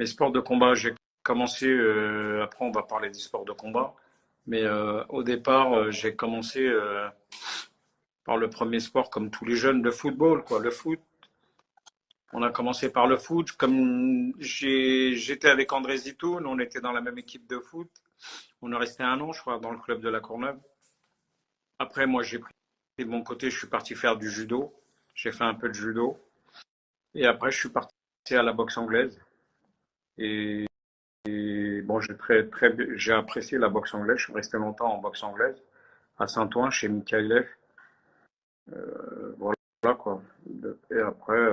Mes sports de combat, j'ai commencé, après on va parler des sports de combat, mais au départ, j'ai commencé par le premier sport comme tous les jeunes, le football, quoi, le foot. On a commencé par le foot. Comme j'étais avec André Zitoun, on était dans la même équipe de foot. On est resté un an, je crois, dans le club de la Courneuve. Après, moi, j'ai pris de mon côté, je suis parti faire du judo. J'ai fait un peu de judo. Et après, je suis parti à la boxe anglaise. Et, et bon, j'ai apprécié la boxe anglaise. Je suis resté longtemps en boxe anglaise à Saint-Ouen, chez Mikhaïlev. Voilà quoi. Et après,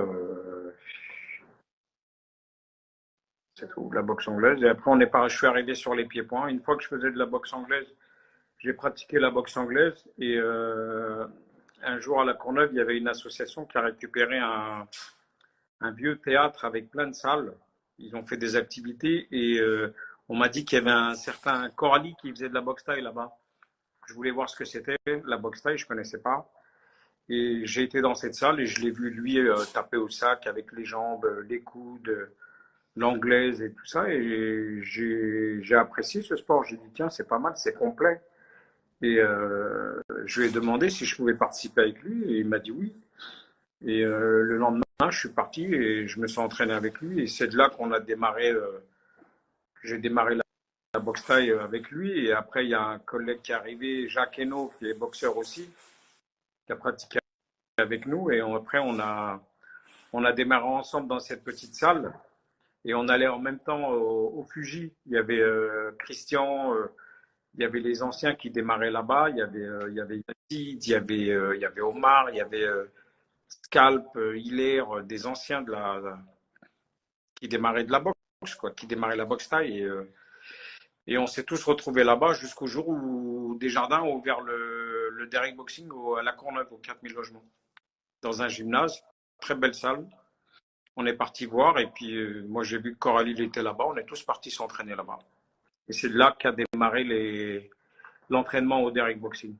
c'est tout, la boxe anglaise. Et après, je suis arrivé sur les pieds-points. Une fois que je faisais de la boxe anglaise, j'ai pratiqué la boxe anglaise. Et un jour à la Courneuve, il y avait une association qui a récupéré un vieux théâtre avec plein de salles. Ils ont fait des activités et on m'a dit qu'il y avait un certain Coralie qui faisait de la boxe thaï là-bas. Je voulais voir ce que c'était, la boxe thaï, je ne connaissais pas. Et j'ai été dans cette salle et je l'ai vu lui taper au sac avec les jambes, les coudes, l'anglaise et tout ça. Et j'ai apprécié ce sport. J'ai dit, tiens, c'est pas mal, c'est complet. Et je lui ai demandé si je pouvais participer avec lui et il m'a dit oui. Et le lendemain, je suis parti et je me suis entraîné avec lui. Et c'est de là qu'on a démarré, j'ai démarré la boxe thaï avec lui. Et après, il y a un collègue qui est arrivé, Jacques Hainaut, qui est boxeur aussi, qui a pratiqué avec nous. Et après, on a démarré ensemble dans cette petite salle. Et on allait en même temps au Fuji. Il y avait Christian, il y avait les anciens qui démarraient là-bas. Il y avait Yazid, il y avait Omar, il y avait Scalp, Hilaire, des anciens qui démarraient de la boxe, quoi, qui démarraient la boxe thaï. Et on s'est tous retrouvés là-bas jusqu'au jour où Desjardins ont ouvert le Derrick Boxing à la Courneuve, aux 4000 logements, dans un gymnase, très belle salle. On est parti voir et puis moi j'ai vu que Coralie il était là-bas, on est tous partis s'entraîner là-bas. Et c'est là qu'a démarré l'entraînement au Derrick Boxing.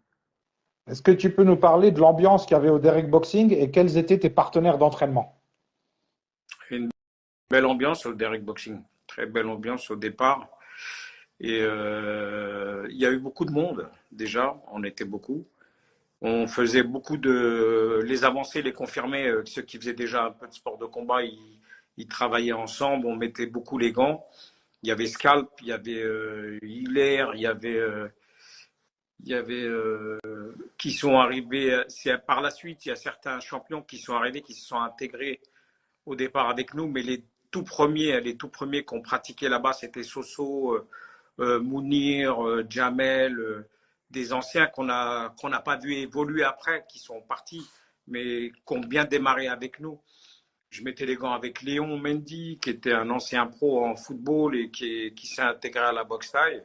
Est-ce que tu peux nous parler de l'ambiance qu'il y avait au Derrick Boxing et quels étaient tes partenaires d'entraînement? Une belle ambiance au Derrick Boxing, très belle ambiance au départ. Et il y a eu beaucoup de monde déjà, on était beaucoup. On faisait beaucoup de les avancés, les confirmés, ceux qui faisaient déjà un peu de sport de combat, ils travaillaient ensemble, on mettait beaucoup les gants. Il y avait Scalp, il y avait Hilaire, il y avait qui sont arrivés. Par la suite, il y a certains champions qui sont arrivés, qui se sont intégrés au départ avec nous, mais les tout premiers qu'on pratiquait là-bas, c'était Soso, Mounir, Jamel, des anciens qu'on n'a pas vu évoluer après, qui sont partis, mais qui ont bien démarré avec nous. Je mettais les gants avec Léon Mendy, qui était un ancien pro en football et qui s'est intégré à la boxe thaï.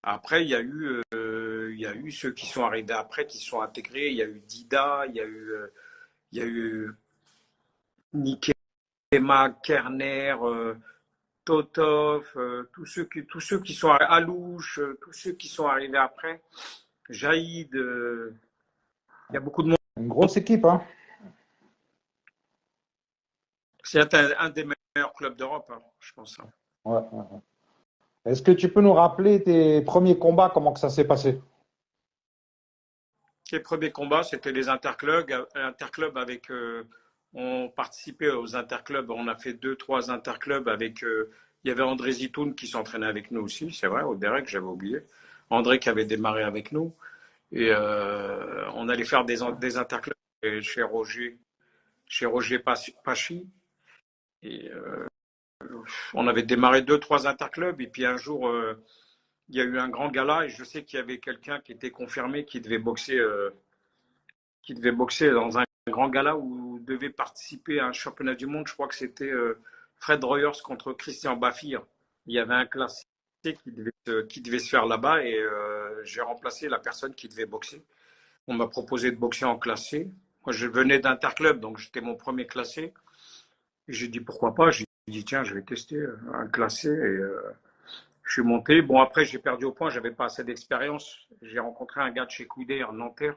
Après, il y a eu ceux qui sont arrivés après, qui sont intégrés. Il y a eu Dida, il y a eu Nikema, Kerner, Totov, tous ceux qui sont Alouche, tous ceux qui sont arrivés après. Jaïd, il y a beaucoup de monde. Une grosse équipe, hein? C'est un des meilleurs clubs d'Europe, hein, je pense. Ouais, ouais, ouais. Est-ce que tu peux nous rappeler tes premiers combats, comment que ça s'est passé? Les premiers combats, c'était les interclubs avec. On participait aux interclubs. On a fait 2, 3 interclubs avec. Il y avait André Zitoun qui s'entraînait avec nous aussi, c'est vrai, au Derek, j'avais oublié. André qui avait démarré avec nous. Et on allait faire des interclubs chez Roger Pachi. Et on avait démarré 2, 3 interclubs. Et puis un jour, il y a eu un grand gala. Et je sais qu'il y avait quelqu'un qui était confirmé qui devait boxer dans un grand gala où devait participer à un championnat du monde. Je crois que c'était Fred Royers contre Christian Bafir. Il y avait un classé qui devait se faire là-bas et j'ai remplacé la personne qui devait boxer. On m'a proposé de boxer en classé. Moi, je venais d'Interclub, donc j'étais mon premier classé. Et j'ai dit pourquoi pas. J'ai dit tiens, je vais tester un classé. Et je suis monté. Bon, après, j'ai perdu au point. J'avais pas assez d'expérience. J'ai rencontré un gars de chez Coudé en Nanterre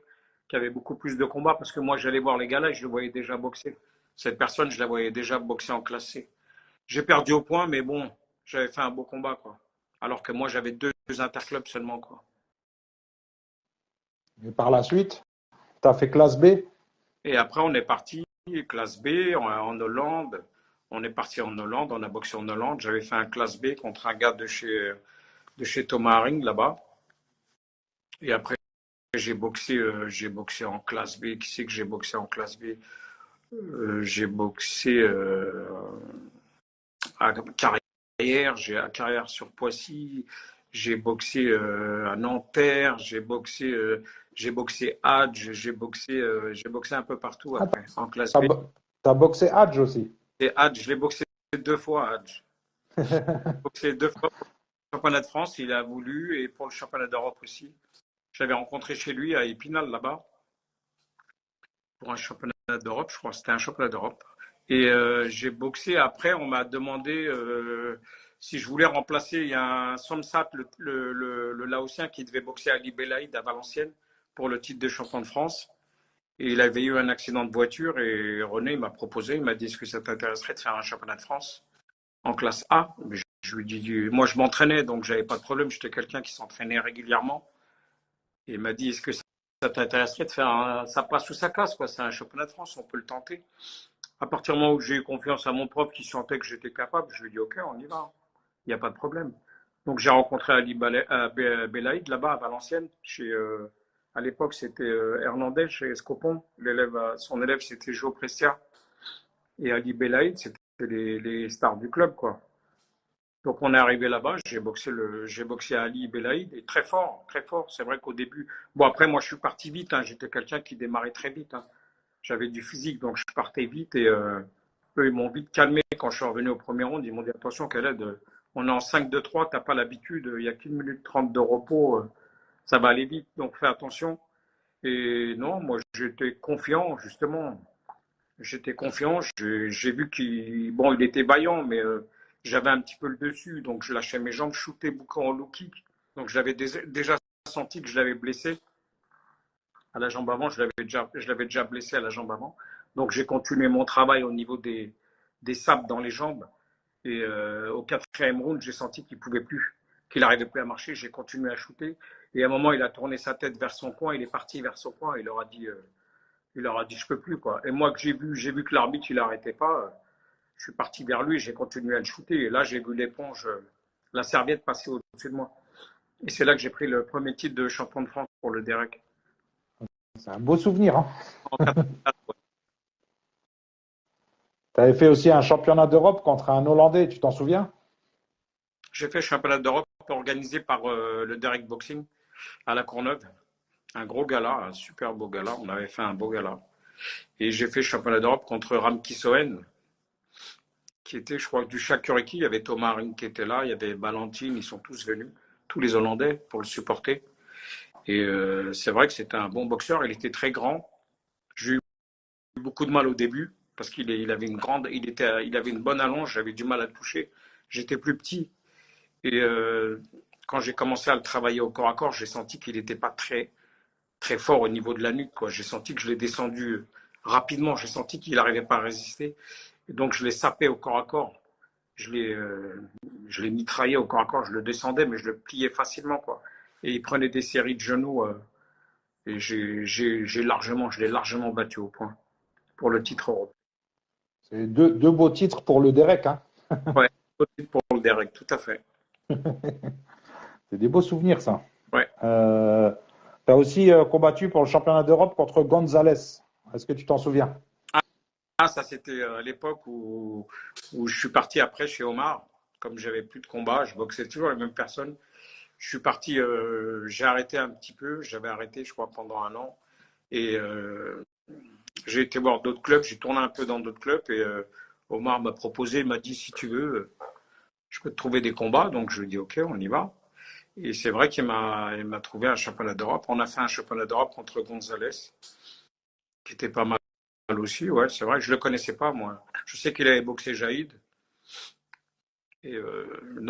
qui avait beaucoup plus de combats parce que moi, j'allais voir les gars là et je le voyais déjà boxer. Cette personne, je la voyais déjà boxer en classé. J'ai perdu au point, mais bon, j'avais fait un beau combat, quoi. Alors que moi, j'avais deux interclubs seulement, quoi. Et par la suite, tu as fait classe B. Et après, on est parti, classe B, en Hollande. On est parti en Hollande, on a boxé en Hollande. J'avais fait un classe B contre un gars de chez Thomas Haring, là-bas. Et après, j'ai boxé en classe B. Qui c'est que j'ai boxé en classe B? J'ai boxé à Carrière, j'ai à Carrière sur Poissy, j'ai boxé à Nanterre, j'ai boxé Hadj, j'ai boxé un peu partout Ah, après, en classe tu B. as boxé Hadj aussi. Et Hadj, je l'ai boxé deux fois, Hadj. Boxé deux fois pour le championnat de France, il a voulu, et pour le championnat d'Europe aussi. Je l'avais rencontré chez lui à Épinal, là-bas, pour un championnat d'Europe, je crois, c'était un championnat d'Europe. Et j'ai boxé. Après, on m'a demandé si je voulais remplacer. Il y a un Somsat, le Laotien, qui devait boxer à Ali Belaïd à Valenciennes pour le titre de champion de France. Et il avait eu un accident de voiture. Et René m'a proposé, il m'a dit: est-ce que ça t'intéresserait de faire un championnat de France en classe A? Mais je lui ai dit: moi, je m'entraînais, donc j'avais pas de problème. J'étais quelqu'un qui s'entraînait régulièrement. Et il m'a dit: est-ce que ça t'intéresserait de faire ça passe ou ça casse, quoi. C'est un championnat de France, on peut le tenter. À partir du moment où j'ai eu confiance à mon prof qui sentait que j'étais capable, je lui ai dit: ok, on y va, il n'y a pas de problème. Donc j'ai rencontré Ali Belaïd là-bas à Valenciennes. À l'époque, c'était Hernandez chez Escopon. Son élève, c'était Joe Prestia. Et Ali Belaïd, c'était les stars du club, quoi. Donc on est arrivé là-bas, j'ai boxé Ali Belaïd, et très fort, très fort. C'est vrai qu'au début, bon après moi je suis parti vite, hein. J'étais quelqu'un qui démarrait très vite, hein. J'avais du physique, donc je partais vite, et eux, ils m'ont vite calmé quand je suis revenu au premier round. Ils m'ont dit: attention, Khaled, on est en 5-2-3, t'as pas l'habitude, il n'y a qu'une minute 30 de repos, ça va aller vite, donc fais attention. Et non, moi j'étais confiant, justement. J'étais confiant, j'ai vu bon, il était vaillant, mais j'avais un petit peu le dessus, donc je lâchais mes jambes, je shootais beaucoup en low kick. Donc j'avais déjà senti que je l'avais blessé à la jambe avant, je l'avais déjà blessé à la jambe avant. Donc j'ai continué mon travail au niveau des sapes dans les jambes. Et au quatrième round, j'ai senti qu'il ne pouvait plus, qu'il n'arrivait plus à marcher. J'ai continué à shooter. Et à un moment, il a tourné sa tête vers son coin, il est parti vers son coin. Il leur a dit, je peux plus, quoi. Et moi, que j'ai vu que l'arbitre, il n'arrêtait pas. Je suis parti vers lui, j'ai continué à le shooter. Et là, j'ai vu l'éponge, la serviette passer au-dessus de moi. Et c'est là que j'ai pris le premier titre de champion de France pour le Derek. C'est un beau souvenir, hein. En 84. Tu avais fait aussi un championnat d'Europe contre un Hollandais, tu t'en souviens? J'ai fait championnat d'Europe organisé par le Derek Boxing à La Courneuve. Un gros gala, un super beau gala. On avait fait un beau gala. Et j'ai fait championnat d'Europe contre Ramki Sohen, qui était, je crois, du Chakuriki. Il y avait Thomas Haring qui était là, il y avait Balantine, ils sont tous venus, tous les Hollandais, pour le supporter. Et c'est vrai que c'était un bon boxeur. Il était très grand. J'ai eu beaucoup de mal au début parce qu'il avait il avait une bonne allonge. J'avais du mal à le toucher. J'étais plus petit. Et quand j'ai commencé à le travailler au corps à corps, j'ai senti qu'il n'était pas très fort au niveau de la nuque, quoi. J'ai senti que je l'ai descendu rapidement. J'ai senti qu'il n'arrivait pas à résister. Et donc, je l'ai sapé au corps à corps. Je l'ai mitraillé au corps à corps. Je le descendais, mais je le pliais facilement, quoi. Et il prenait des séries de genoux. Et je l'ai largement battu au point pour le titre européen. C'est deux beaux titres pour le Derek, hein. Ouais, pour le Derek, tout à fait. C'est des beaux souvenirs, ça. Ouais. Tu as aussi combattu pour le championnat d'Europe contre Gonzalez. Est-ce que tu t'en souviens? Ah, ça, c'était à l'époque où je suis parti après chez Omar. Comme j'avais plus de combat, je boxais toujours les mêmes personnes. Je suis parti, j'ai arrêté un petit peu. J'avais arrêté, je crois, pendant un an. Et j'ai été voir d'autres clubs. J'ai tourné un peu dans d'autres clubs. Et Omar m'a proposé, il m'a dit: si tu veux, je peux te trouver des combats. Donc je lui ai dit: ok, on y va. Et c'est vrai il m'a trouvé un championnat d'Europe. On a fait un championnat d'Europe contre Gonzalez, qui était pas mal aussi. Ouais, c'est vrai, je le connaissais pas, moi. Je sais qu'il avait boxé Jaïd. Et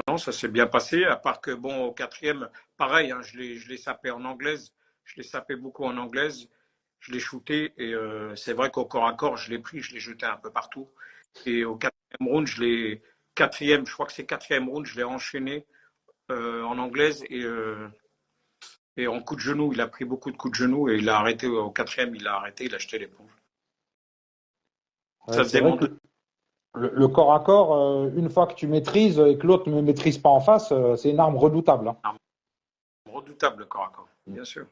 non, ça s'est bien passé, à part que, bon, au quatrième, pareil, hein, je l'ai sapé en anglaise. Je l'ai sapé beaucoup en anglaise. Je l'ai shooté. Et c'est vrai qu'au corps à corps, je l'ai pris, je l'ai jeté un peu partout. Et au quatrième round, quatrième, je crois que c'est quatrième round, je l'ai enchaîné en anglaise et en coup de genou. Il a pris beaucoup de coups de genou et il a arrêté au quatrième, il a arrêté, il a jeté l'éponge. Ouais, Ça c'est faisait vrai mon que deux. le corps à corps, une fois que tu maîtrises et que l'autre ne maîtrise pas en face, c'est une arme redoutable, hein. Redoutable corps à corps, bien sûr.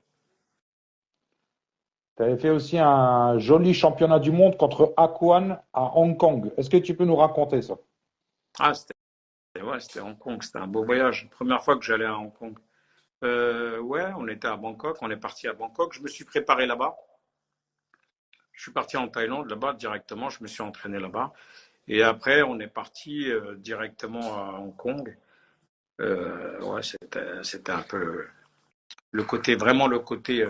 Tu avais fait aussi un joli championnat du monde contre Aquan à Hong Kong. Est-ce que tu peux nous raconter ça? Ah, c'était Hong Kong, c'était un beau voyage. Première fois que j'allais à Hong Kong. Ouais, on était à Bangkok, on est parti à Bangkok. Je me suis préparé là-bas. Je suis parti en Thaïlande là-bas directement. Je me suis entraîné là-bas. Et après, on est parti directement à Hong Kong. Ouais, c'était un peu le côté, vraiment le côté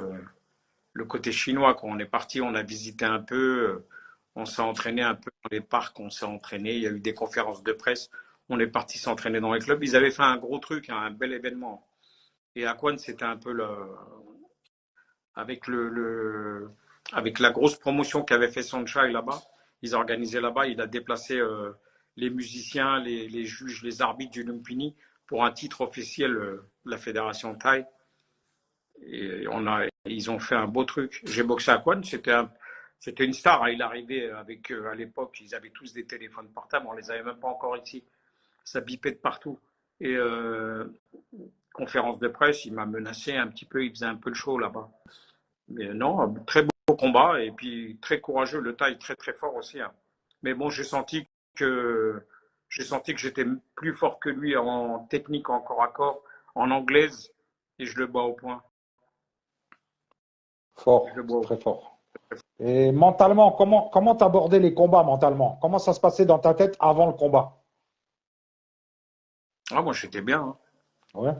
chinois. Quand on est parti, on a visité un peu, on s'est entraîné un peu dans les parcs, on s'est entraîné. Il y a eu des conférences de presse. On est parti s'entraîner dans les clubs. Ils avaient fait un gros truc, hein, un bel événement. Et Aquan, c'était un peu avec avec la grosse promotion qu'avait fait Sunshine là-bas. Ils organisaient là-bas. Il a déplacé les musiciens, les juges, les arbitres du Lumpini pour un titre officiel de la fédération Thaï. Et ils ont fait un beau truc. J'ai boxé à Aquan, c'était une star, hein. Il arrivait avec, à l'époque, ils avaient tous des téléphones portables, on les avait même pas encore ici. Ça bipait de partout. Et conférence de presse, il m'a menacé un petit peu, il faisait un peu le show là-bas. Mais non, très beau combat et puis très courageux, le taille très très fort aussi, hein. Mais bon, que j'ai senti que j'étais plus fort que lui en technique, en corps à corps, en anglaise, et je le bats au point. Je le Fort, bats au très fort. Et mentalement, comment t'abordais les combats mentalement? Comment ça se passait dans ta tête avant le combat? Ah, moi, j'étais bien, hein. Ouais.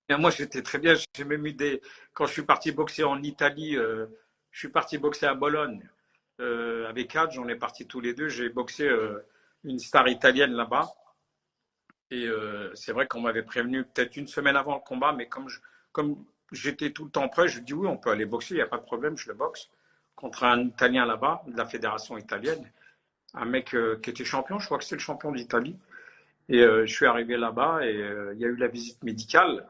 Et moi, j'étais très bien. J'ai même eu des. Quand je suis parti boxer en Italie, je suis parti boxer à Bologne avec Hadj. On est partis tous les deux. J'ai boxé une star italienne là-bas. Et c'est vrai qu'on m'avait prévenu peut-être une semaine avant le combat, mais comme j'étais tout le temps prêt, je dis oui, on peut aller boxer, il n'y a pas de problème, je le boxe contre un Italien là-bas, de la fédération italienne, un mec qui était champion, je crois que c'est le champion d'Italie. Et je suis arrivé là-bas et il y a eu la visite médicale.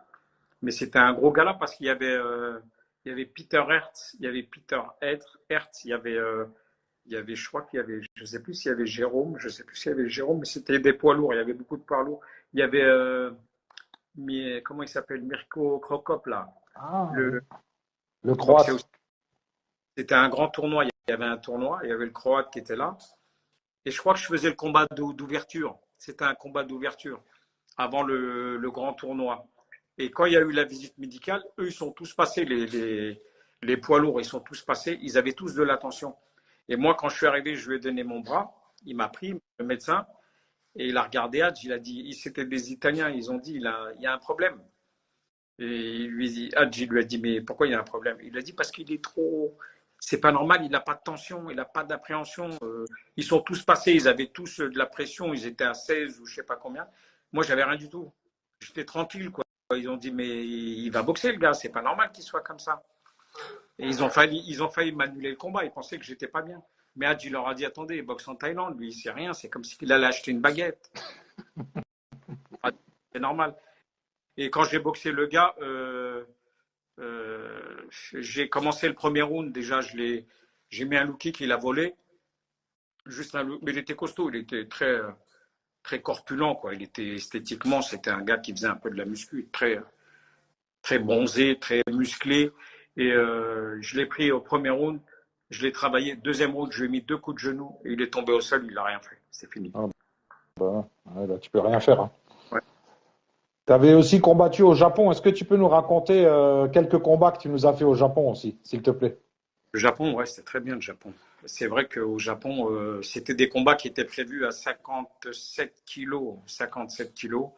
Mais c'était un gros gala parce il y avait Peter Hertz, il y avait Peter Hertz, il y avait, je crois qu'il y avait, je sais plus s'il y avait Jérôme, je sais plus s'il y avait Jérôme, mais c'était des poids lourds, il y avait beaucoup de poids lourds. Il y avait, comment il s'appelle, Mirko Krokop là, Ah, le oui. Le qui boxait aussi. Croate. C'était un grand tournoi, il y avait un tournoi, il y avait le Croate qui était là. Et je crois que je faisais le combat d'ouverture. C'était un combat d'ouverture avant le grand tournoi. Et quand il y a eu la visite médicale, eux, ils sont tous passés, les poids lourds, ils sont tous passés, ils avaient tous de l'attention. Et moi, quand je suis arrivé, je lui ai donné mon bras, il m'a pris, le médecin, et il a regardé Hadj, il a dit, c'était des Italiens, ils ont dit, il y a un problème. Et Hadj, il lui a dit, mais pourquoi il y a un problème? Il a dit, parce qu'il est trop, c'est pas normal, il n'a pas de tension, il n'a pas d'appréhension. Ils sont tous passés, ils avaient tous de la pression, ils étaient à 16 ou je sais pas combien. Moi, j'avais rien du tout. J'étais tranquille, quoi. Ils ont dit, mais il va boxer, le gars, c'est pas normal qu'il soit comme ça. Et ils ont failli m'annuler le combat, ils pensaient que j'étais pas bien. Mais Hadji leur a dit, attendez, il boxe en Thaïlande, lui, c'est rien, c'est comme s'il allait acheter une baguette. Ah, c'est normal. Et quand j'ai boxé le gars, j'ai commencé le premier round, déjà, j'ai mis un low kick, il a volé. Juste un look, mais il était costaud, il était très, très corpulent, quoi. Il était esthétiquement, c'était un gars qui faisait un peu de la muscu, très, très bronzé, très musclé. Et je l'ai pris au premier round, je l'ai travaillé. Deuxième round, je lui ai mis deux coups de genou et il est tombé au sol, il n'a rien fait. C'est fini. Ah, bah, ouais, là, tu peux rien faire, hein. Ouais. Tu avais aussi combattu au Japon. Est-ce que tu peux nous raconter quelques combats que tu nous as fait au Japon aussi, s'il te plaît? Le Japon, ouais, c'était très bien le Japon. C'est vrai qu'au Japon, c'était des combats qui étaient prévus à 57 kilos, 57 kilos.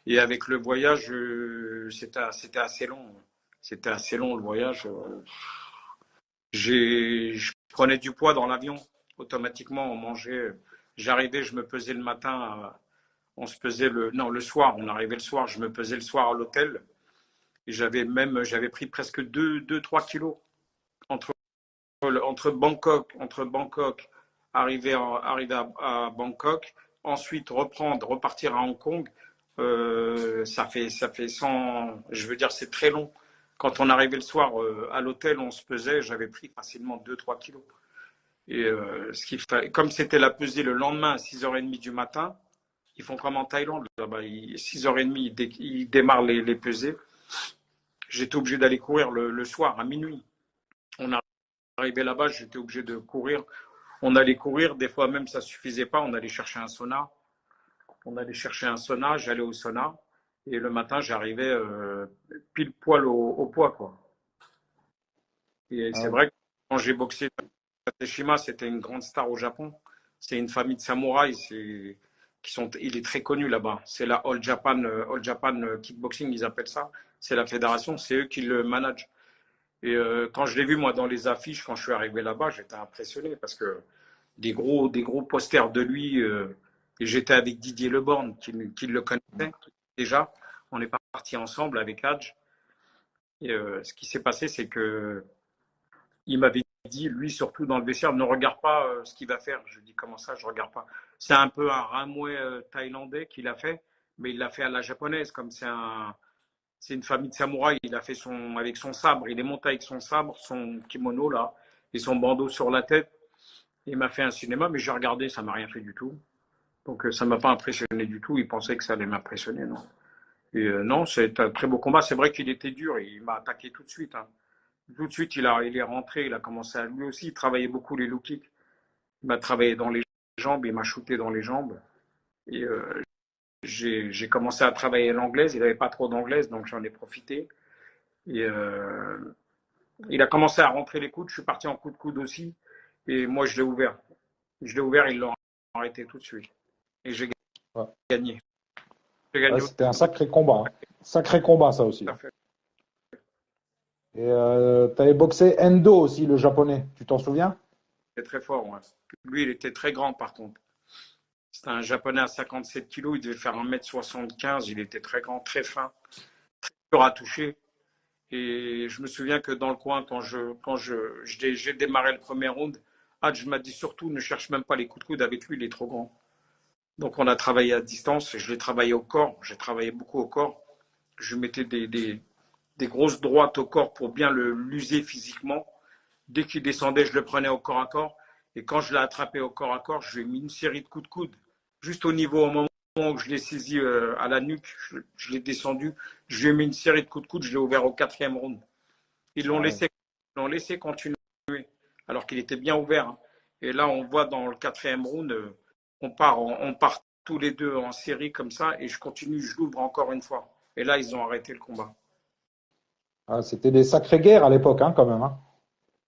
Et avec le voyage, c'était assez long. C'était assez long le voyage. Je prenais du poids dans l'avion. Automatiquement, on mangeait. J'arrivais, je me pesais le matin. On se pesait non, le soir. On arrivait le soir. Je me pesais le soir à l'hôtel. Et j'avais pris presque 3 kilos entre, entre Bangkok, arrivé à Bangkok, ensuite reprendre, repartir à Hong Kong, ça fait 100, je veux dire, c'est très long. Quand on arrivait le soir à l'hôtel, on se pesait, j'avais pris facilement 2-3 kilos. Et comme c'était la pesée le lendemain à 6h30 du matin, ils font comme en Thaïlande, là-bas, 6h30, ils démarrent les pesées. J'étais obligé d'aller courir le soir à minuit. On arrivait là-bas, j'étais obligé de courir. On allait courir, des fois même ça suffisait pas, on allait chercher un sauna. J'allais au sauna. Et le matin, j'arrivais pile poil au poids, quoi. Et Ah c'est oui. vrai que quand j'ai boxé Tateshima, c'était une grande star au Japon. C'est une famille de samouraïs. Il est très connu là-bas. C'est la All Japan Kickboxing, ils appellent ça. C'est la fédération, c'est eux qui le managent. Et quand je l'ai vu, moi, dans les affiches, quand je suis arrivé là-bas, j'étais impressionné parce que des gros posters de lui. Et j'étais avec Didier Leborgne, qui le connaissait déjà. On est parti ensemble avec Hadj. Et ce qui s'est passé, c'est que il m'avait dit, lui, surtout dans le vestiaire, ne regarde pas ce qu'il va faire. Je dis, comment ça, je regarde pas. C'est un peu un ramouet thaïlandais qu'il a fait, mais il l'a fait à la japonaise, comme c'est une famille de samouraïs. Il a fait avec son sabre. Il est monté avec son sabre, son kimono là, et son bandeau sur la tête. Il m'a fait un cinéma, mais j'ai regardé, ça m'a rien fait du tout. Donc ça m'a pas impressionné du tout. Il pensait que ça allait m'impressionner, non. Et non, c'est un très beau combat. C'est vrai qu'il était dur. Et il m'a attaqué tout de suite, hein. Tout de suite, il est rentré. Il a commencé à lui aussi. Il travaillait beaucoup les low kicks. Il m'a travaillé dans les jambes. Il m'a shooté dans les jambes. Et j'ai commencé à travailler l'anglaise. Il n'avait pas trop d'anglaise, donc j'en ai profité. Et il a commencé à rentrer les coudes. Je suis parti en coup de coude aussi. Et moi, je l'ai ouvert. Je l'ai ouvert. Ils l'ont arrêté tout de suite. Et j'ai Ouais. gagné. J'ai Ouais, gagné c'était un sacré combat, hein. Sacré combat, ça aussi, tout à hein. fait. Et tu avais boxé Endo aussi, le japonais. Tu t'en souviens? Il était très fort. Ouais. Lui, il était très grand par contre. C'était un japonais à 57 kilos. Il devait faire 1m75. Il était très grand, très fin, dur à toucher. Et je me souviens que dans le coin, j'ai démarré le premier round, Hadj m'a dit surtout ne cherche même pas les coups de coude avec lui, il est trop grand. Donc on a travaillé à distance. Je l'ai travaillé au corps. J'ai travaillé beaucoup au corps. Je mettais des grosses droites au corps pour bien l'user physiquement. Dès qu'il descendait, je le prenais au corps à corps. Et quand je l'ai attrapé au corps à corps, je lui ai mis une série de coups de coude. Juste au moment où je l'ai saisi à la nuque, je l'ai descendu. Je lui ai mis une série de coups de coude. Je l'ai ouvert au quatrième round. Ils Ah ouais. l'ont laissé continuer, alors qu'il était bien ouvert, hein. Et là, on voit dans le quatrième round, on part tous les deux en série comme ça. Et je continue, je l'ouvre encore une fois. Et là, ils ont arrêté le combat. Ah, c'était des sacrées guerres à l'époque, hein, quand même, hein.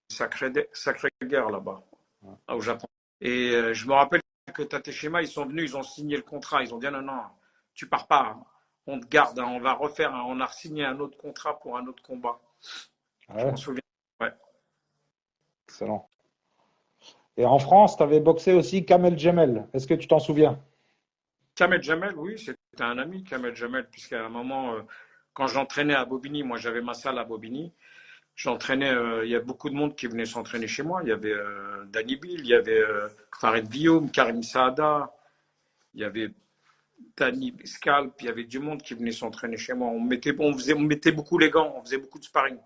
Sacrée guerre là-bas, au Japon. Et je me rappelle que Tateshima, ils sont venus, ils ont signé le contrat. Ils ont dit non, non, tu pars pas, hein. On te garde, hein. On va refaire, on a signé un autre contrat pour un autre combat. Ah Je m'en ouais, souviens. Ouais. excellent. Et en France, tu avais boxé aussi Kamel Jemel. Est-ce que tu t'en souviens? Kamel Jamel, oui, c'était un ami, Kamel Jamel, puisqu'à un moment, quand j'entraînais à Bobigny, moi j'avais ma salle à Bobigny, j'entraînais, il y a beaucoup de monde qui venait s'entraîner chez moi. Il y avait Danny Bill, il y avait Farid Guillaume, Karim Saada, il y avait Danny Scalp, il y avait du monde qui venait s'entraîner chez moi. On mettait beaucoup les gants, on faisait beaucoup de sparring.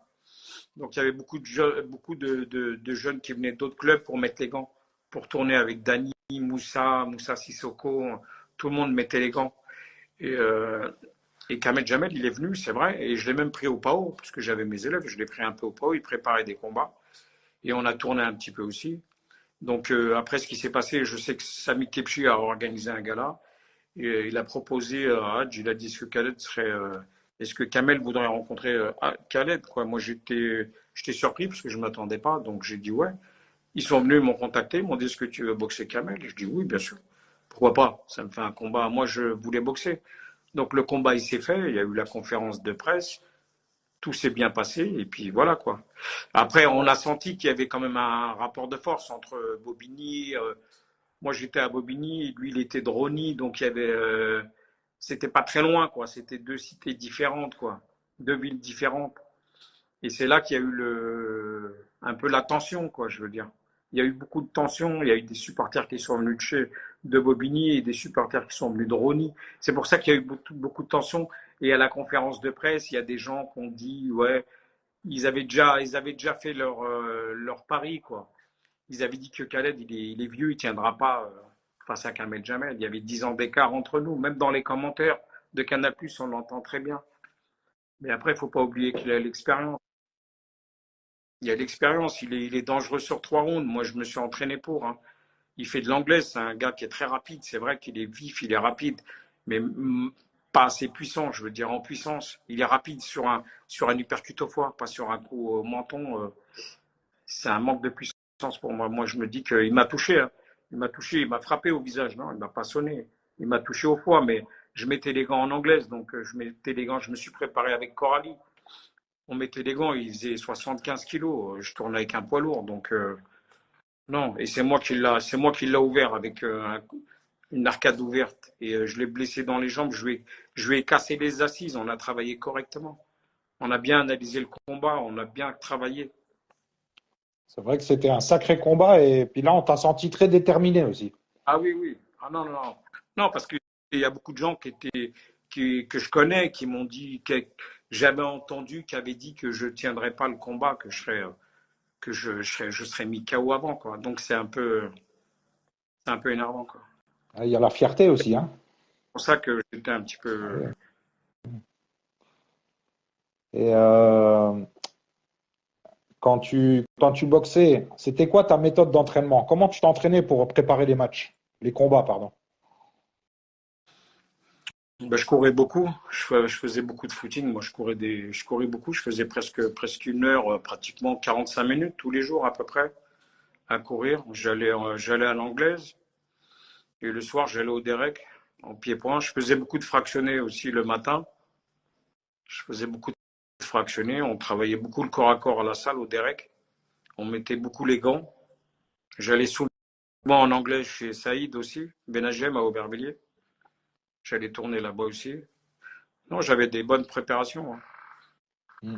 Donc il y avait beaucoup de jeunes qui venaient d'autres clubs pour mettre les gants, pour tourner avec Danny, Moussa Sissoko, tout le monde mettait les gants. Et, Kamel Jamel, il est venu, c'est vrai, et je l'ai même pris au PAO, parce que j'avais mes élèves, je l'ai pris un peu au PAO, il préparait des combats, et on a tourné un petit peu aussi. Donc après ce qui s'est passé, je sais que Sami Kepchi a organisé un gala, et il a proposé à Hadj, il a dit est-ce que Kamel voudrait rencontrer Khaled, quoi. Moi j'étais surpris, parce que je ne m'attendais pas, donc j'ai dit ouais. Ils sont venus, ils m'ont contacté, ils m'ont dit est-ce que tu veux boxer Kamel? Je dis oui, bien sûr. Pourquoi pas? Ça me fait un combat. Moi, je voulais boxer. Donc le combat, il s'est fait. Il y a eu la conférence de presse. Tout s'est bien passé. Et puis voilà quoi. Après, on a senti qu'il y avait quand même un rapport de force entre Bobigny. Moi, j'étais à Bobigny. Lui, il était de Rony. Donc il y avait. C'était pas très loin quoi. C'était deux cités différentes quoi. Deux villes différentes. Et c'est là qu'il y a eu un peu la tension quoi, je veux dire. Il y a eu beaucoup de tension. Il y a eu des supporters qui sont venus de Bobigny et des supporters qui sont venus de Rony. C'est pour ça qu'il y a eu beaucoup de tensions. Et à la conférence de presse, il y a des gens qui ont dit, ouais, ils avaient déjà fait leur pari, quoi. Ils avaient dit que Khaled, il est vieux, il tiendra pas face à Kamel Jamel. Il y avait 10 ans d'écart entre nous. Même dans les commentaires de Canal+, on l'entend très bien. Mais après, il ne faut pas oublier qu'il a l'expérience. Il a l'expérience, il est dangereux sur 3 rounds. Moi, je me suis entraîné pour. Hein. Il fait de l'anglaise, c'est un gars qui est très rapide. C'est vrai qu'il est vif, il est rapide, mais pas assez puissant, je veux dire en puissance. Il est rapide sur un uppercut au foie, pas sur un coup au menton. C'est un manque de puissance pour moi. Moi, je me dis qu'il m'a touché. Hein. Il m'a touché, il m'a frappé au visage. Non, il m'a pas sonné. Il m'a touché au foie, mais je mettais les gants en anglaise, donc je mettais les gants. Je me suis préparé avec Coralie. On mettait les gants, il faisait 75 kilos. Je tournais avec un poids lourd, donc non. Et c'est moi qui l'a ouvert avec une arcade ouverte. Et je l'ai blessé dans les jambes. Je lui ai cassé les assises. On a travaillé correctement. On a bien analysé le combat. On a bien travaillé. C'est vrai que c'était un sacré combat et puis là, on t'a senti très déterminé aussi. Ah oui, oui. Ah non, non, non. Non, parce qu'il y a beaucoup de gens que je connais qui m'ont dit, que j'avais entendu, qui avaient dit que je ne tiendrais pas le combat, je serais mis KO avant, quoi. Donc c'est un peu énervant, quoi. Il y a la fierté aussi, hein. C'est pour ça que j'étais un petit Ah peu. ouais. Et quand tu boxais, c'était quoi ta méthode d'entraînement? Comment tu t'entraînais pour préparer les matchs, les combats, pardon? Ben, je courais beaucoup. Je faisais beaucoup de footing. Moi, je courais beaucoup. Je faisais presque 1 heure, pratiquement 45 minutes tous les jours à peu près à courir. J'allais à l'anglaise et le soir, j'allais au Derek en pied-point. Je faisais beaucoup de fractionnés aussi le matin. Je faisais beaucoup de fractionnés. On travaillait beaucoup le corps à corps à la salle au Derek. On mettait beaucoup les gants. J'allais souvent en anglais chez Saïd aussi, Benagem à Aubervilliers. J'allais tourner là-bas aussi. Non, j'avais des bonnes préparations. Hein. Hmm.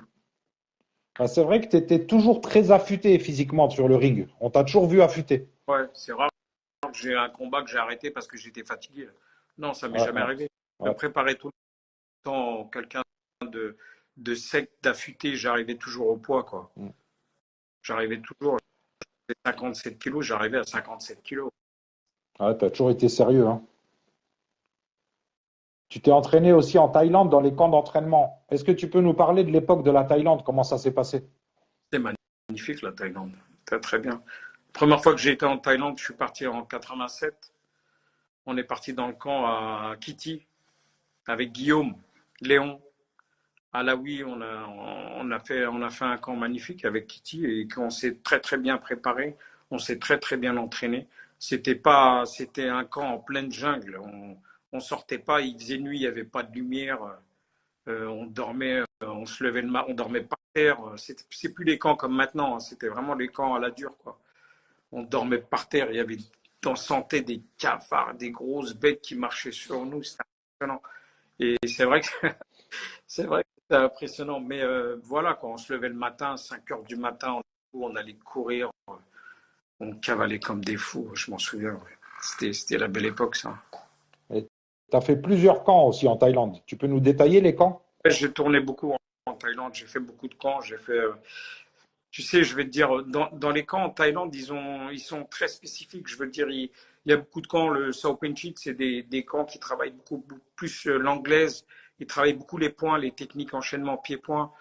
Ben, c'est vrai que tu étais toujours très affûté physiquement sur le ring. On t'a toujours vu affûté. Ouais, c'est rare que j'ai un combat que j'ai arrêté parce que j'étais fatigué. Non, ça m'est Ouais, jamais ouais, arrivé. Je ouais. préparais tout le temps quelqu'un de sec, d'affûté. J'arrivais toujours au poids, quoi. Hmm. J'arrivais toujours. J'avais 57 kilos, j'arrivais à 57 kilos. Ouais, tu as toujours été sérieux, hein. Tu t'es entraîné aussi en Thaïlande dans les camps d'entraînement. Est-ce que tu peux nous parler de l'époque de la Thaïlande? Comment ça s'est passé? C'était magnifique, la Thaïlande. Très, très bien. Première fois que j'ai été en Thaïlande, je suis parti en 87. On est parti dans le camp à Kitty avec Guillaume, Léon, Alaoui. On a fait un camp magnifique avec Kitty et qu'on s'est très très bien préparé. On s'est très très bien entraîné. C'était un camp en pleine jungle. On sortait pas, il faisait nuit, il n'y avait pas de lumière. On dormait, on se levait on dormait par terre. C'est plus les camps comme maintenant. Hein. C'était vraiment les camps à la dure, quoi. On dormait par terre. On sentait des cafards, des grosses bêtes qui marchaient sur nous. C'était impressionnant. Et c'est vrai que c'était impressionnant. Mais voilà, quand on se levait le matin, 5 heures du matin, on allait courir, on cavalait comme des fous. Je m'en souviens. Ouais. C'était la belle époque, ça. Tu as fait plusieurs camps aussi en Thaïlande. Tu peux nous détailler les camps? J'ai tourné beaucoup en Thaïlande. J'ai fait beaucoup de camps. J'ai fait. Tu sais, je vais te dire, dans les camps en Thaïlande, ils sont très spécifiques. Je veux dire, il y a beaucoup de camps. Le Sao Pinchit, c'est des camps qui travaillent beaucoup plus l'anglaise. Ils travaillent beaucoup les points, les techniques enchaînement pied-point.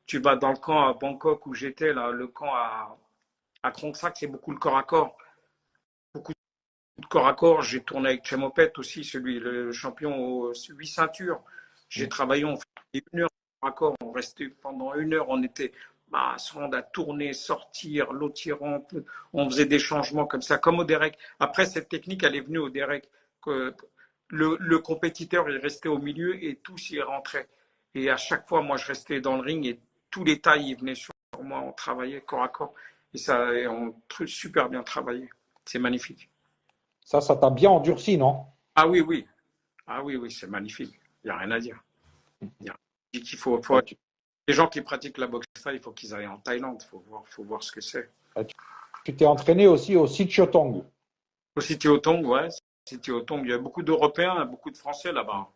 Tu vas dans le camp à Bangkok où j'étais, là, le camp à Krong Sak, c'est beaucoup le corps à corps. Beaucoup de corps à corps. J'ai tourné avec Chemopet aussi, le champion aux 8 ceintures. J'ai travaillé, on fait 1 heure de corps à corps. On restait pendant 1 heure, on était on a tourné, sortir, l'eau tirant, on faisait des changements comme ça, comme au Derek. Après, cette technique, elle est venue au Derek. Que le compétiteur, il restait au milieu et tous y rentraient. Et à chaque fois, moi, je restais dans le ring et tous les tailles, ils venaient sur moi, on travaillait corps à corps. Et on a super bien travaillé. C'est magnifique. Ça t'a bien endurci, non? Ah oui, oui. Ah oui, oui, c'est magnifique. Il n'y a rien à dire. Il y a rien à dire. Ouais, tu Les gens qui pratiquent la boxe thaï, il faut qu'ils aillent en Thaïlande. Faut voir ce que c'est. tu t'es entraîné aussi au Sichotong. Au City Otong, ouais. City Otong. Il y a beaucoup d'Européens, beaucoup de Français là-bas.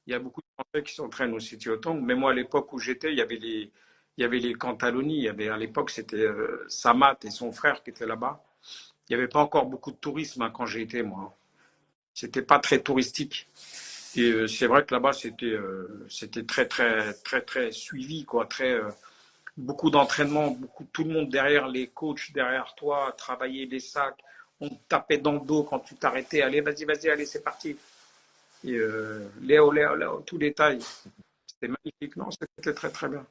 Il y a beaucoup de Français qui s'entraînent au City Otong. Mais moi, à l'époque où j'étais, il y avait les Cantaloni. Il y avait, à l'époque, c'était Samat et son frère qui étaient là-bas. Il n'y avait pas encore beaucoup de tourisme hein, quand j'ai été, moi. C'était pas très touristique. Et c'est vrai que là-bas, c'était très, très, très, très suivi, quoi. Beaucoup d'entraînement, tout le monde derrière les coachs, derrière toi, travailler les sacs. On te tapait dans le dos quand tu t'arrêtais. Allez, vas-y, vas-y, allez, c'est parti. Et Léo, Léo, Léo, tous les tailles. C'était magnifique. Non, c'était très, très bien.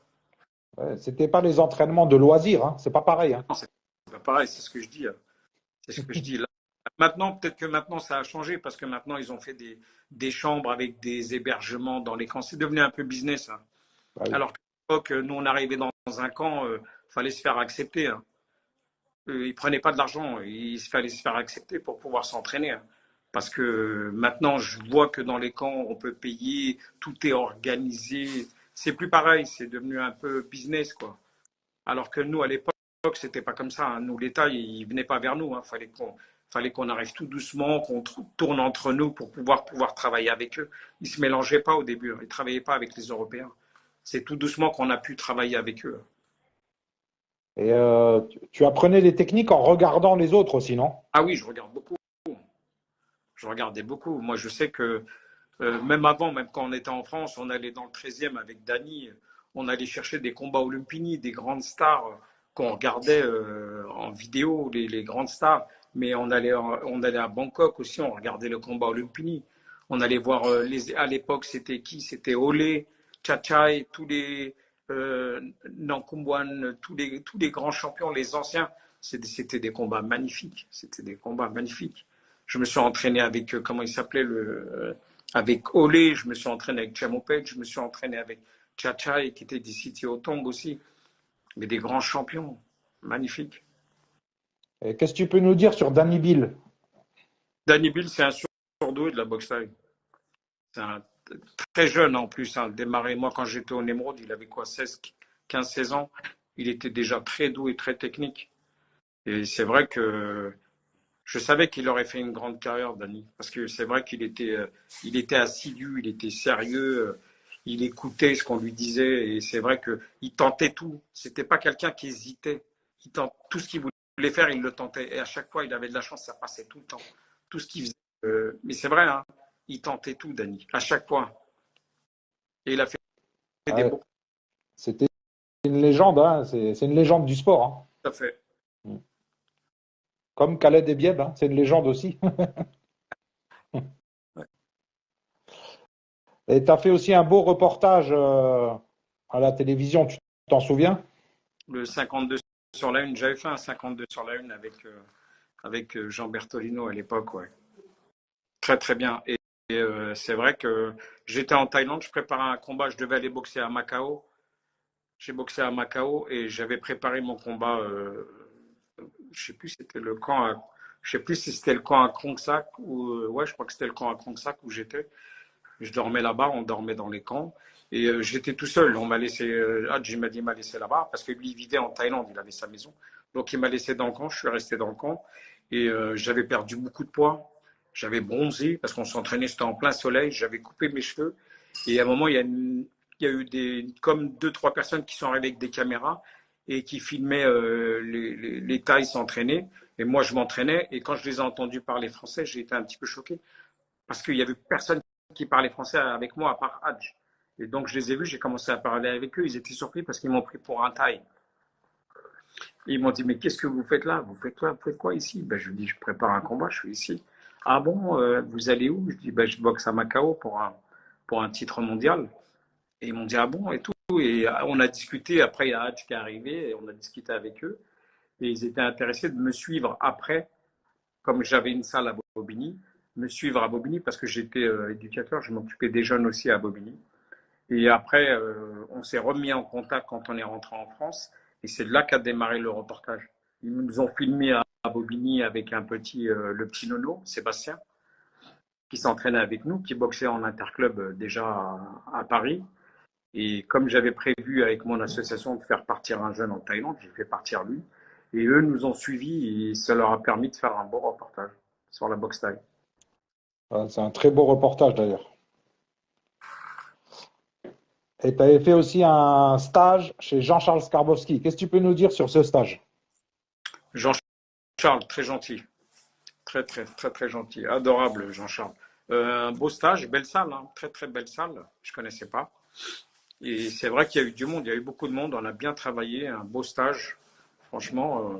Ouais, c'était pas les entraînements de loisirs, hein. C'est pas pareil, hein. Non, c'est pas pareil, c'est ce que je dis. C'est ce que je dis là. Maintenant, peut-être que maintenant ça a changé parce que maintenant ils ont fait des chambres avec des hébergements dans les camps. C'est devenu un peu business. Hein. Bah oui. Alors qu'à l'époque, nous on arrivait dans un camp, fallait se faire accepter. Hein. Ils prenaient pas de l'argent, il fallait se faire accepter pour pouvoir s'entraîner. Hein. Parce que maintenant, je vois que dans les camps, on peut payer, tout est organisé. C'est plus pareil, c'est devenu un peu business, quoi. Alors que nous, à l'époque, c'était pas comme ça. Hein. Nous, l'État, il venait pas vers nous. Hein. Fallait qu'on arrive tout doucement, qu'on tourne entre nous pour pouvoir travailler avec eux. Ils se mélangeaient pas au début. Hein. Ils travaillaient pas avec les Européens. C'est tout doucement qu'on a pu travailler avec eux. Et tu apprenais des techniques en regardant les autres aussi, non? Ah oui, je regarde beaucoup. Je regardais beaucoup. Moi, je sais que même avant, même quand on était en France, on allait dans le 13e avec Dany, on allait chercher des combats Olympini, des grandes stars qu'on regardait en vidéo, les grandes stars. Mais on allait à Bangkok aussi, on regardait le combat Olympini. On allait voir, à l'époque, c'était qui? C'était Olé, Chachai, tous les Nankumwan, tous les grands champions, les anciens. C'était des combats magnifiques. C'était des combats magnifiques. Je me suis entraîné avec, comment il s'appelait, avec Olé, je me suis entraîné avec Chamopet, je me suis entraîné avec Chachai, qui était des City Otong aussi. Mais des grands champions. Magnifiques. Et qu'est-ce que tu peux nous dire sur Danny Bill? Danny Bill, c'est un surdoué de la boxe thaï. C'est un très jeune en plus. Hein, démarré, moi, quand j'étais au Nemrod, il avait quoi, 16, 15, 16 ans. Il était déjà très doué, très technique. Et c'est vrai que je savais qu'il aurait fait une grande carrière, Danny, parce que c'est vrai il était assidu, il était sérieux, il écoutait ce qu'on lui disait, et c'est vrai qu'il tentait tout. C'était pas quelqu'un qui hésitait. Tout ce qu'il voulait faire, il le tentait, et à chaque fois, il avait de la chance, ça passait tout le temps. Tout ce qu'il faisait. Mais c'est vrai, hein, il tentait tout, Danny, à chaque fois. Et il a fait des Ouais, beaux. c'était une légende, hein. C'est une légende du sport, Tout à fait. hein. Comme Khaled Ebieb, hein. C'est une légende aussi. Ouais. Et tu as fait aussi un beau reportage à la télévision, tu t'en souviens? Le 52 sur la une, j'avais fait un 52 sur la une avec Jean Bertolino à l'époque, ouais. Très très bien. Et c'est vrai que j'étais en Thaïlande, je préparais un combat, je devais aller boxer à Macao. J'ai boxé à Macao et j'avais préparé mon combat. Je sais plus si c'était le camp, je sais plus si c'était le camp à Krongsak ou ouais, je crois que c'était le camp à Krongsak où j'étais. Je dormais là-bas, on dormait dans les camps et j'étais tout seul. On m'a laissé, Hadji m'a dit m'a laissé là-bas parce que lui il vivait en Thaïlande, il avait sa maison. Donc il m'a laissé dans le camp, je suis resté dans le camp et j'avais perdu beaucoup de poids. J'avais bronzé parce qu'on s'entraînait, c'était en plein soleil. J'avais coupé mes cheveux et à un moment il y a eu comme deux trois personnes qui sont arrivées avec des caméras et qui filmaient les Thaïs s'entraîner. Et moi je m'entraînais et quand je les ai entendus parler français, j'ai été un petit peu choqué parce qu'il y avait personne qui parlait français avec moi à part Hadj. Et donc je les ai vus, j'ai commencé à parler avec eux. Ils étaient surpris parce qu'ils m'ont pris pour un Thaï. Et ils m'ont dit, mais qu'est-ce que vous faites là? Vous faites quoi ici? Ben, je lui dis, je prépare un combat, je suis ici. Ah bon, vous allez où? Je dis, ben, je boxe à Macao pour un titre mondial. Et ils m'ont dit, ah bon, et tout. Et on a discuté, après il y a Hadj qui est arrivé, et on a discuté avec eux. Et ils étaient intéressés de me suivre après, comme j'avais une salle à Bobigny, me suivre à Bobigny parce que j'étais éducateur, je m'occupais des jeunes aussi à Bobigny. Et après, on s'est remis en contact quand on est rentré en France. Et c'est là qu'a démarré le reportage. Ils nous ont filmé à Bobigny avec le petit Nono, Sébastien, qui s'entraînait avec nous, qui boxait en interclub déjà à Paris. Et comme j'avais prévu avec mon association de faire partir un jeune en Thaïlande, j'ai fait partir lui. Et eux nous ont suivis et ça leur a permis de faire un bon reportage sur la boxe thaï. C'est un très beau reportage d'ailleurs. Et tu avais fait aussi un stage chez Jean-Charles Skarbowski. Qu'est-ce que tu peux nous dire sur ce stage? Jean-Charles, très gentil. Très, très, très, très gentil. Adorable, Jean-Charles. Un beau stage, belle salle, hein. Très, très belle salle. Je ne connaissais pas. Et c'est vrai qu'il y a eu du monde, il y a eu beaucoup de monde. On a bien travaillé, un beau stage. Franchement,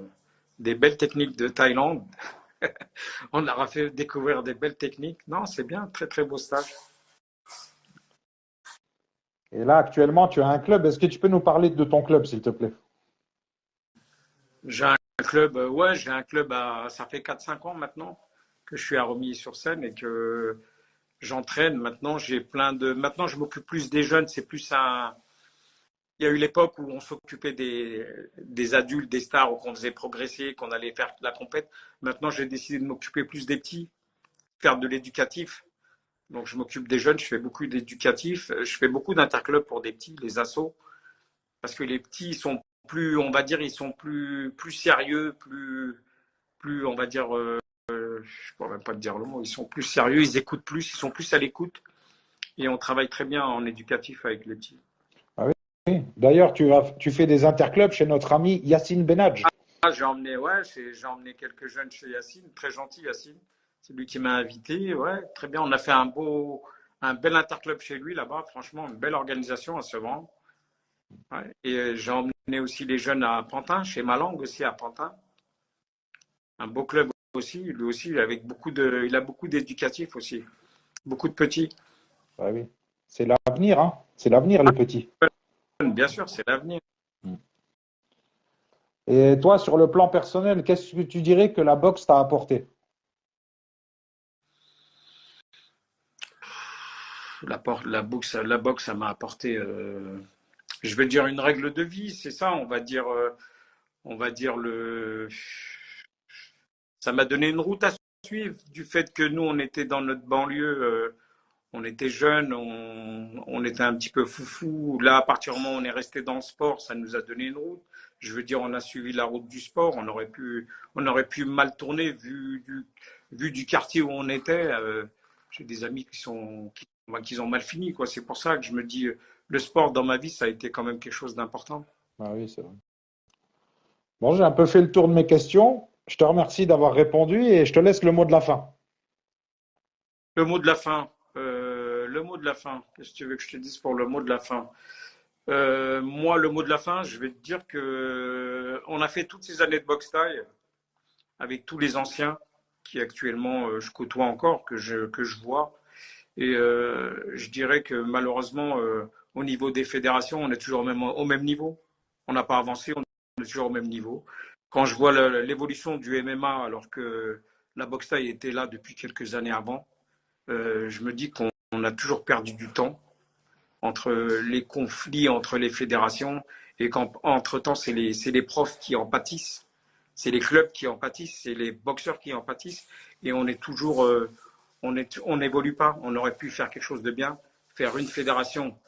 des belles techniques de Thaïlande. On leur a fait découvrir des belles techniques. Non, c'est bien, très, très beau stage. Et là, actuellement, tu as un club. Est-ce que tu peux nous parler de ton club, s'il te plaît? J'ai un club, ouais, j'ai un club ça fait 4 5 ans maintenant que je suis à Romilly-sur-Seine et que j'entraîne. Maintenant, je m'occupe plus des jeunes. C'est plus un. Il y a eu l'époque où on s'occupait des adultes, des stars, qu'on faisait progresser, qu'on allait faire la compète. Maintenant, j'ai décidé de m'occuper plus des petits, faire de l'éducatif. Donc, je m'occupe des jeunes, je fais beaucoup d'éducatif. Je fais beaucoup d'interclubs pour des petits, les assos. Parce que les petits, ils sont plus, on va dire, ils sont plus sérieux, on va dire, je ne pourrais même pas te dire le mot, ils sont plus sérieux, ils écoutent plus, ils sont plus à l'écoute. Et on travaille très bien en éducatif avec les petits. Ah oui. D'ailleurs, tu fais des interclubs chez notre ami Yacine Benadj. Ah, j'ai emmené quelques jeunes chez Yacine, très gentil Yacine. C'est lui qui m'a invité, ouais, très bien. On a fait un bel interclub chez lui là-bas, franchement, une belle organisation à Sevran. Ouais. Et j'ai emmené aussi les jeunes à Pantin, chez Malang aussi à Pantin. Un beau club aussi, lui aussi, avec il a beaucoup d'éducatifs aussi, beaucoup de petits. Ah oui. C'est l'avenir, hein. C'est l'avenir, les petits. Bien sûr, c'est l'avenir. Et toi, sur le plan personnel, qu'est-ce que tu dirais que la boxe t'a apporté? La boxe, ça m'a apporté, je vais dire une règle de vie, c'est ça, on va dire ça m'a donné une route à suivre du fait que nous, on était dans notre banlieue, on était jeunes, on était un petit peu foufou. Là, à partir du moment où on est resté dans le sport, ça nous a donné une route. Je veux dire, on a suivi la route du sport. On aurait pu mal tourner vu du quartier où on était. J'ai des amis qui ont mal fini, quoi. C'est pour ça que je me dis, le sport dans ma vie, ça a été quand même quelque chose d'important. Ah oui, c'est vrai. Bon, j'ai un peu fait le tour de mes questions. Je te remercie d'avoir répondu et je te laisse le mot de la fin. Le mot de la fin. Le mot de la fin. Qu'est-ce que tu veux que je te dise pour le mot de la fin? Moi, le mot de la fin, je vais te dire que on a fait toutes ces années de boxe taille avec tous les anciens qui actuellement je côtoie encore, que je vois. Et je dirais que malheureusement, au niveau des fédérations, on est toujours au même niveau. On n'a pas avancé, on est toujours au même niveau. Quand je vois l'évolution du MMA, alors que la boxe taille était là depuis quelques années avant, je me dis qu'on a toujours perdu du temps entre les conflits entre les fédérations et qu'entre-temps, c'est les profs qui en pâtissent, c'est les clubs qui en pâtissent, c'est les boxeurs qui en pâtissent et on est toujours, on n'évolue pas. On aurait pu faire quelque chose de bien, faire une fédération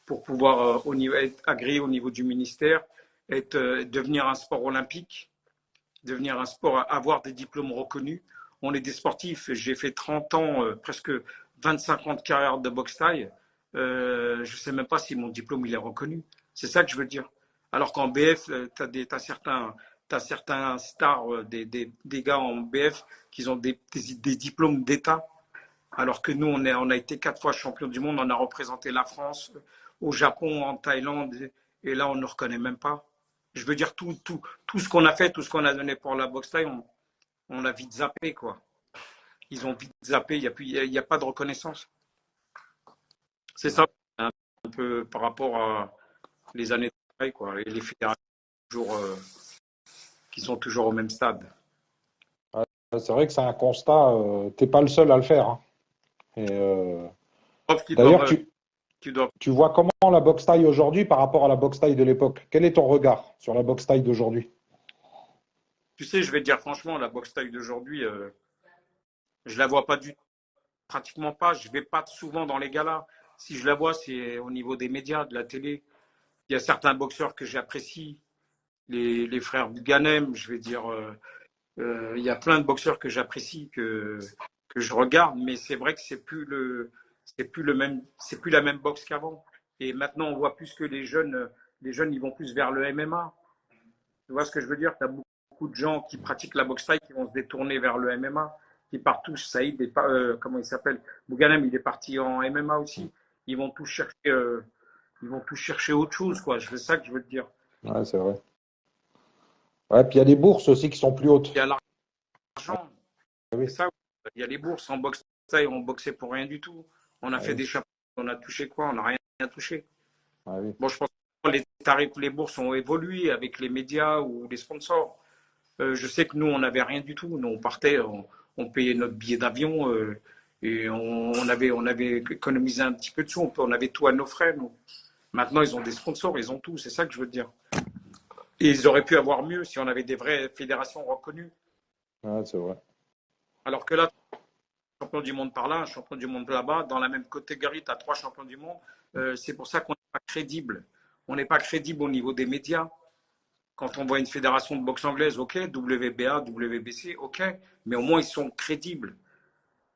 pour pouvoir être agréé au niveau du ministère, devenir un sport olympique, devenir un sport, avoir des diplômes reconnus. On est des sportifs. J'ai fait 30 ans, presque 25 ans de carrière de boxe taille. Je ne sais même pas si mon diplôme il est reconnu. C'est ça que je veux dire. Alors qu'en BF, t'as certains stars, des gars en BF qui ont des diplômes d'État. Alors que nous, on a été 4 fois champion du monde. On a représenté la France au Japon, en Thaïlande. Et là, on ne reconnaît même pas. Je veux dire, tout ce qu'on a fait, tout ce qu'on a donné pour la boxe taille, on a vite zappé, quoi. Ils ont vite zappé, il y a pas de reconnaissance. C'est ça, un peu par rapport à les années de travail, quoi. Et les fédérations toujours, qui sont toujours au même stade. C'est vrai que c'est un constat, t'es pas le seul à le faire, hein. Et, Sauf qu'ils d'ailleurs, doivent, qu'ils doivent. tu vois comment la boxe taille aujourd'hui par rapport à la boxe taille de l'époque? Quel est ton regard sur la boxe taille d'aujourd'hui? Tu sais, je vais te dire franchement, la boxe taille d'aujourd'hui, je la vois pas pratiquement pas. Je vais pas souvent dans les galas. Si je la vois, c'est au niveau des médias, de la télé. Il y a certains boxeurs que j'apprécie, les frères Bouganem, je vais dire. Il y a plein de boxeurs que j'apprécie, que je regarde, mais c'est vrai que c'est plus la même boxe qu'avant. Et maintenant, on voit plus que les jeunes, ils vont plus vers le MMA. Tu vois ce que je veux dire? Tu as beaucoup de gens qui pratiquent la boxe thaï qui vont se détourner vers le MMA, qui partent tous. Saïd, comment il s'appelle? Bouganem, il est parti en MMA aussi. Ils vont tous chercher, ils vont tous chercher autre chose, quoi. C'est ça que je veux te dire. Ouais, c'est vrai. Ouais, puis il y a des bourses aussi qui sont plus hautes. Il y a l'argent, Ah c'est oui, ça. Il y a les bourses en boxe thaï, on boxait pour rien du tout. On a ah fait oui, des chapeaux, on a touché quoi? On n'a rien touché. ah oui. Bon, je pense que les tarifs, les bourses ont évolué avec les médias ou les sponsors. Je sais que nous, on n'avait rien du tout. Nous, on partait, on payait notre billet d'avion et on avait économisé un petit peu de sous. On avait tout à nos frais, nous. Maintenant, ils ont des sponsors, ils ont tout. C'est ça que je veux te dire. Et ils auraient pu avoir mieux si on avait des vraies fédérations reconnues. Ouais, c'est vrai. Alors que là, champion du monde par là, un champion du monde là-bas, dans la même catégorie, tu as 3 champions du monde. C'est pour ça qu'on n'est pas crédible. On n'est pas crédible au niveau des médias. Quand on voit une fédération de boxe anglaise, ok, WBA, WBC, ok, mais au moins ils sont crédibles.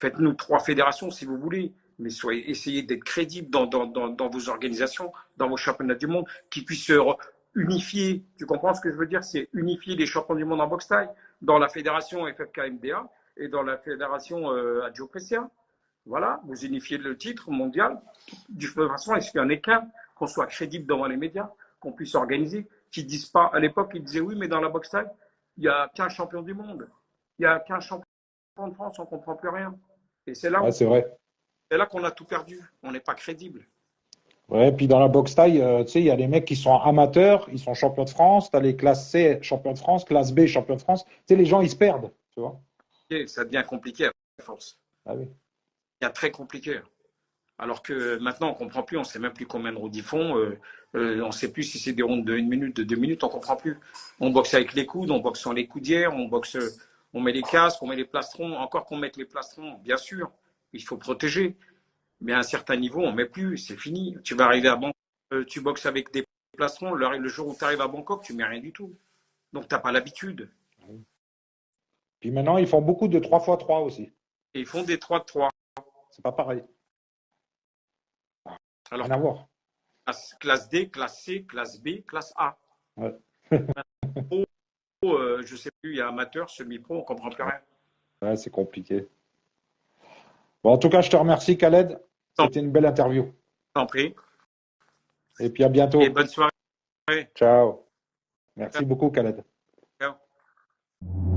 Faites-nous 3 fédérations si vous voulez, mais essayez d'être crédibles dans vos organisations, dans vos championnats du monde, qui puissent se unifier. Tu comprends ce que je veux dire? C'est unifier les champions du monde en boxe thaï dans la fédération FFK-MDA et dans la fédération Adjo Pressia. Voilà, vous unifiez le titre mondial. De toute façon, est-ce qu'il y en a qu'un, qu'on soit crédible devant les médias, qu'on puisse organiser, qui ne disent pas, à l'époque, ils disaient oui, mais dans la boxe thaï, il n'y a qu'un champion du monde. Il n'y a qu'un champion de France, on ne comprend plus rien. Et Ouais, c'est vrai. c'est là qu'on a tout perdu. On n'est pas crédible. Ouais, puis dans la boxe taille, tu sais, il y a les mecs qui sont amateurs, ils sont champions de France, tu as les classes C, champions de France, classe B, champions de France. Tu sais, les gens, ils se perdent, tu vois. Et ça devient compliqué à force. Ah oui. Il y a très compliqué. Alors que maintenant, on ne comprend plus, on ne sait même plus combien de rounds ils font. On ne sait plus si c'est des rounds de 1 minute, de 2 minutes, on ne comprend plus. On boxe avec les coudes, on boxe sans les coudières, on boxe, on met les casques, on met les plastrons. Encore qu'on mette les plastrons, bien sûr, il faut protéger. Mais à un certain niveau, on ne met plus, c'est fini. Tu vas arriver à Bangkok, tu boxes avec des plastrons, le jour où tu arrives à Bangkok, tu ne mets rien du tout. Donc, tu n'as pas l'habitude. Puis maintenant, ils font beaucoup de 3x3 aussi. Et ils font des 3 de 3. C'est pas pareil. Alors, Rien à voir. classe D, classe C, classe B, classe A. Ouais. Je ne sais plus, il y a amateur, semi-pro, on ne comprend plus rien. Ouais, c'est compliqué. Bon, en tout cas, je te remercie, Khaled. C'était une belle interview. T'en prie. Et puis à bientôt. Et bonne soirée. Ciao. Merci beaucoup, Khaled. Ciao.